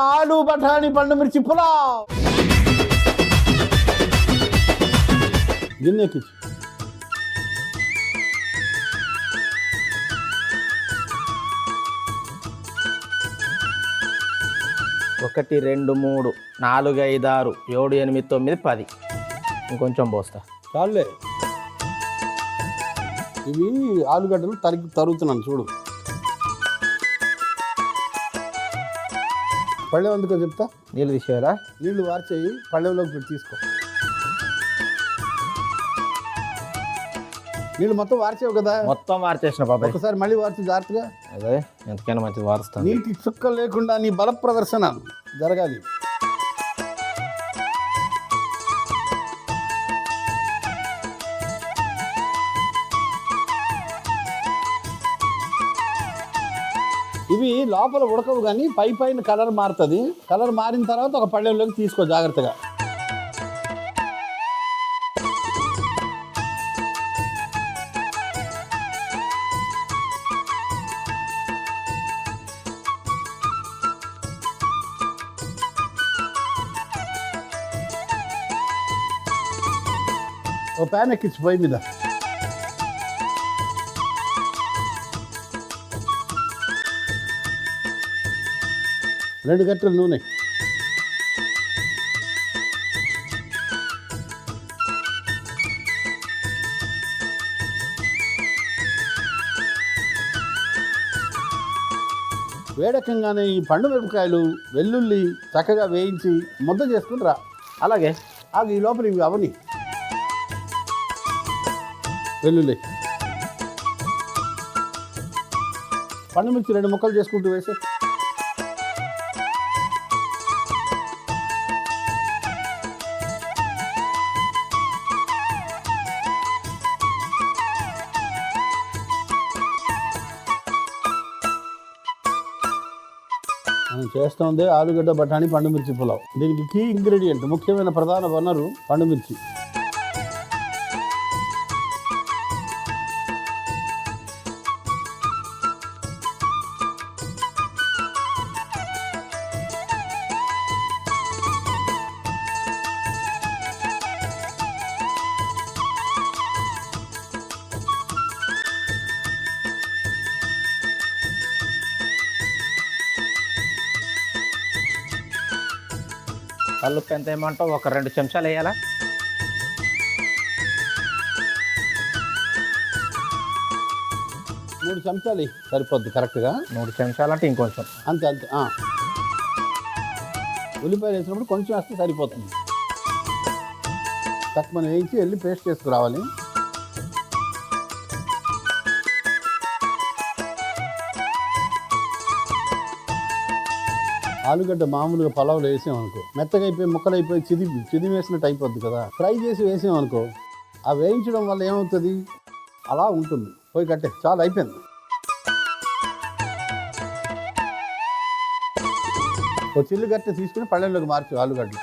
ఆలు బఠానీ పండు మిర్చి పులావ్. గిన్నెకి 1 2 3 4 5 6 7 8 9 10 ఇంకొంచెం పోస్తా. చాలే. ఇవి ఆలుగడ్డలు తరుగుతున్నాను చూడు. పళ్ళెం ఎందుకో చెప్తా. నీళ్ళు తీసేయాలా? నీళ్లు వార్చేయి, పళ్ళెంలోకి పెట్టి తీసుకో. నీళ్ళు మొత్తం వార్చేవు కదా. మొత్తం వార్చేసిన బాబాయ్. ఒకసారి మళ్ళీ వార్చి జాగ్రత్తగా. అదే ఎంతకైనా మంచిది వారుస్తాను. నీటి చుక్క లేకుండా నీ బల ప్రదర్శన జరగాలి. ఇవి లోపల ఉడకవు కానీ పైన కలర్ మారుతుంది. కలర్ మారిన తర్వాత ఒక పళ్ళెంలోకి తీసుకో జాగ్రత్తగా. ఓ ప్యాన్ ఎక్కించి పొయ్యి మీద. రెండు గంటల నూనె. వేడకంగానే ఈ పండు మిరపకాయలు వెల్లుల్లి చక్కగా వేయించి ముద్ద చేసుకుని రా. అలాగే. ఆగు, ఈ లోపల ఇవి అవని. వెల్లుల్లి పండు మిర్చి 2 ముక్కలు చేసుకుంటూ వేసే. మనం చేస్తుంది ఆలుగడ్డ బఠానీ పండు మిర్చి పులావ్. దీనికి కీ ఇంగ్రీడియంట్, ముఖ్యమైన ప్రధాన వనరు పండు మిర్చి. కల్లుప్పు ఎంత ఏమంటావు? ఒక 2 చెంచాలు వేయాలా? 3 చెంచాలు సరిపోద్ది కరెక్ట్గా. 3 చెంచాలు అంటే ఇంకొంచెం. అంతే అంతే. ఉల్లిపాయలు వేసినప్పుడు కొంచెం వేస్తే సరిపోతుంది. తక్కువ వేయించి వెళ్ళి పేస్ట్ చేసుకురావాలి. ఆలుగడ్డ మామూలుగా పలావులు వేసామనుకో మెత్తగా అయిపోయి ముక్కలు అయిపోయి చిది వేసినట్టు అయిపోద్ది కదా. ఫ్రై చేసి వేసామనుకో ఆ వేయించడం వల్ల ఏమవుతుంది, అలా ఉంటుంది. పోయి కట్టే, చాలా అయిపోయింది. ఒక చిల్లు గట్టె తీసుకుని పళ్ళెంలోకి మార్చు ఆలుగడ్డలు.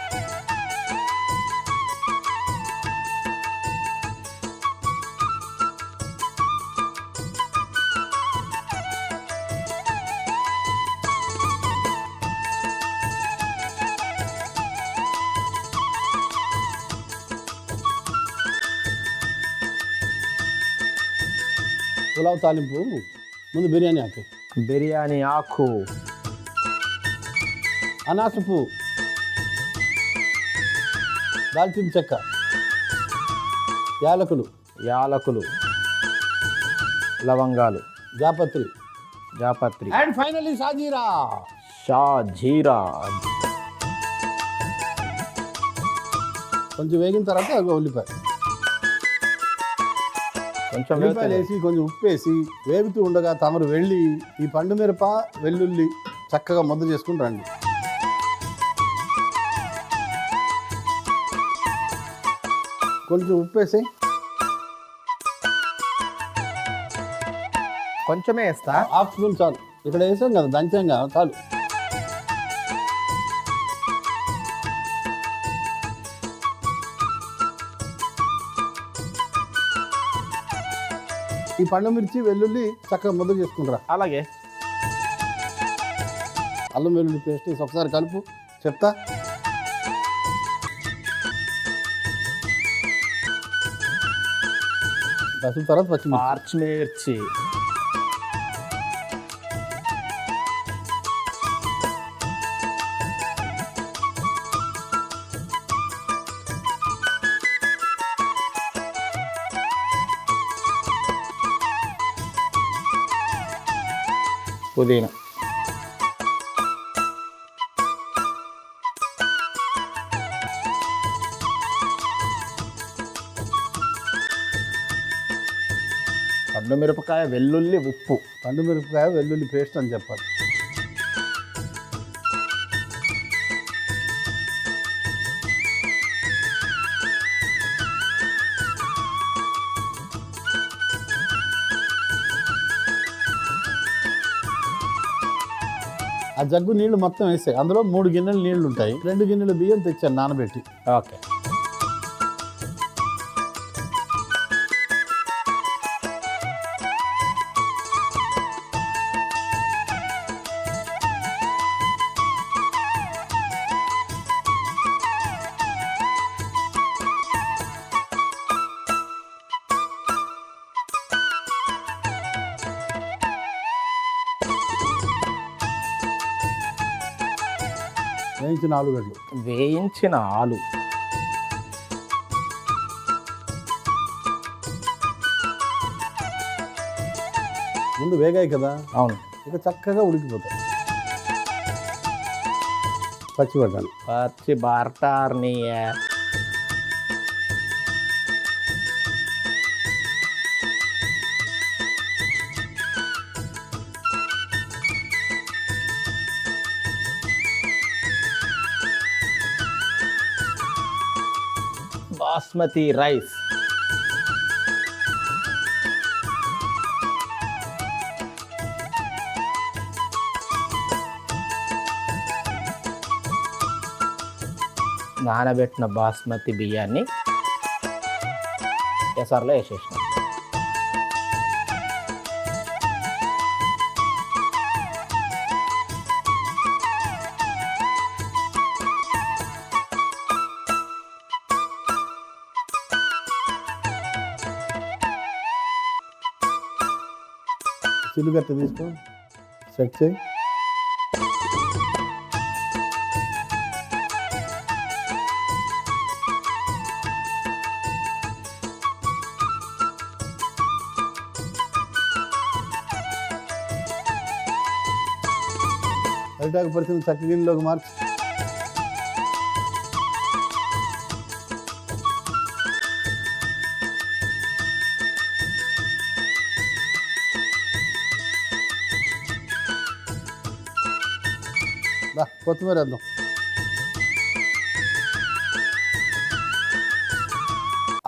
పులావ్ తాలింపు ముందు బిర్యానీ ఆకు. బిర్యానీ ఆకు, అనాస పువ్వు, దాల్చిన చెక్క, యాలకులు, లవంగాలు, జాపత్రి అండ్ ఫైనల్లీ షాజీరా. కొంచెం వేగిన తర్వాత ఉల్లిపాయ ఉల్లిపాయలు వేసి కొంచెం ఉప్పు వేసి వేగుతూ ఉండగా తమరు వెళ్ళి ఈ పండు మిరప వెల్లుల్లి చక్కగా ముద్ద చేసుకుని రండి. కొంచెం ఉప్పు వేసి కొంచెమే వేస్తా. 1/2 స్పూన్ చాలు. ఇక్కడ వేసాం కదా, దంచాం కదా, చాలు. ఈ పండు మిర్చి వెల్లుల్లి చక్కగా ముద్ద చేసుకుంటారా. అలాగే. అల్లం వెల్లుల్లి పేస్ట్ వేసి ఒకసారి కలుపు, చెప్తా. పసుపు తర్వాత పచ్చిమిర్చి, పుదీనా, పండుమిరపకాయ, వెల్లుల్లి, ఉప్పు. పండుమిరపకాయ వెల్లుల్లి పేస్ట్ అని చెప్పాలి. ఆ జగ్గు నీళ్లు మొత్తం వేసాయి. అందులో 3 గిన్నెలు నీళ్లు ఉంటాయి. 2 గిన్నెలు బియ్యం తెచ్చాను నానబెట్టి. ఓకే. వేయించిన ఆలుగడ్డలు, వేయించిన ఆలు, ముందు వేగాయి కదా. అవును. ఇక చక్కగా ఉడికిపోతాయి. పచ్చి బఠానీ, బాస్మతి రైస్, నానబెట్టిన బాస్మతి బియ్యాన్ని ఎసర్లో వేసేసిన. చిల్లుగట్ట తీసుకో, సెట్ చేయి. అరిటాకు పరిచిన చక్క గిన్నెలోకి మార్చి కొత్తిమీర వేద్దాం.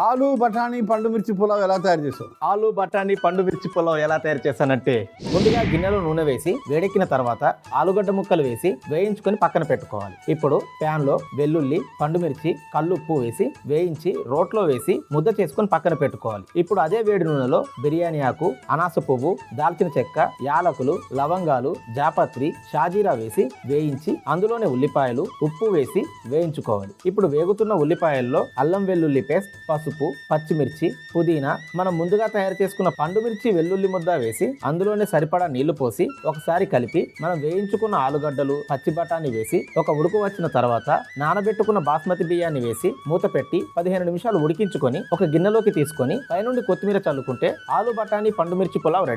ఆలు బఠానీ పండుమిర్చి పులావ్ ఎలా తయారు చేసావు? ఆలు బఠానీ పండుమిర్చి పులావ్ ఎలా తయారు చేశానంటే, ముందుగా గిన్నెలో నూనె వేసి వేడెక్కిన తర్వాత ఆలుగడ్డ ముక్కలు వేసి వేయించుకొని పక్కన పెట్టుకోవాలి. ఇప్పుడు ప్యాన్ లో వెల్లుల్లి, పండుమిర్చి, కల్లుప్పు వేసి వేయించి రోట్లో వేసి ముద్ద చేసుకొని పక్కన పెట్టుకోవాలి. ఇప్పుడు అదే వేడి నూనెలో బిర్యానీ ఆకు, అనాస పువ్వు, దాల్చిన చెక్క, యాలకులు, లవంగాలు, జాపత్రి, షాజీరా వేసి వేయించి అందులోనే ఉల్లిపాయలు, ఉప్పు వేసి వేయించుకోవాలి. ఇప్పుడు వేగుతున్న ఉల్లిపాయల్లో అల్లం వెల్లుల్లి పేస్ట్, పసుపు, పచ్చిమిర్చి, పుదీనా, మనం ముందుగా తయారు చేసుకున్న పండుమిర్చి, వెల్లుల్లి ముద్ద వేసి అందులోనే సరిపడా నీళ్లు పోసి ఒకసారి కలిపి మనం వేయించుకున్న ఆలుగడ్డలు, పచ్చి బఠానీ వేసి ఒక ఉడుకు వచ్చిన తర్వాత నానబెట్టుకున్న బాస్మతి బియ్యాన్ని వేసి మూత పెట్టి 15 నిమిషాలు ఉడికించుకొని ఒక గిన్నెలోకి తీసుకొని పైనుండి కొత్తిమీర చల్లుకుంటే ఆలు బఠానీ పండుమిర్చి పులావ్ రెడీ.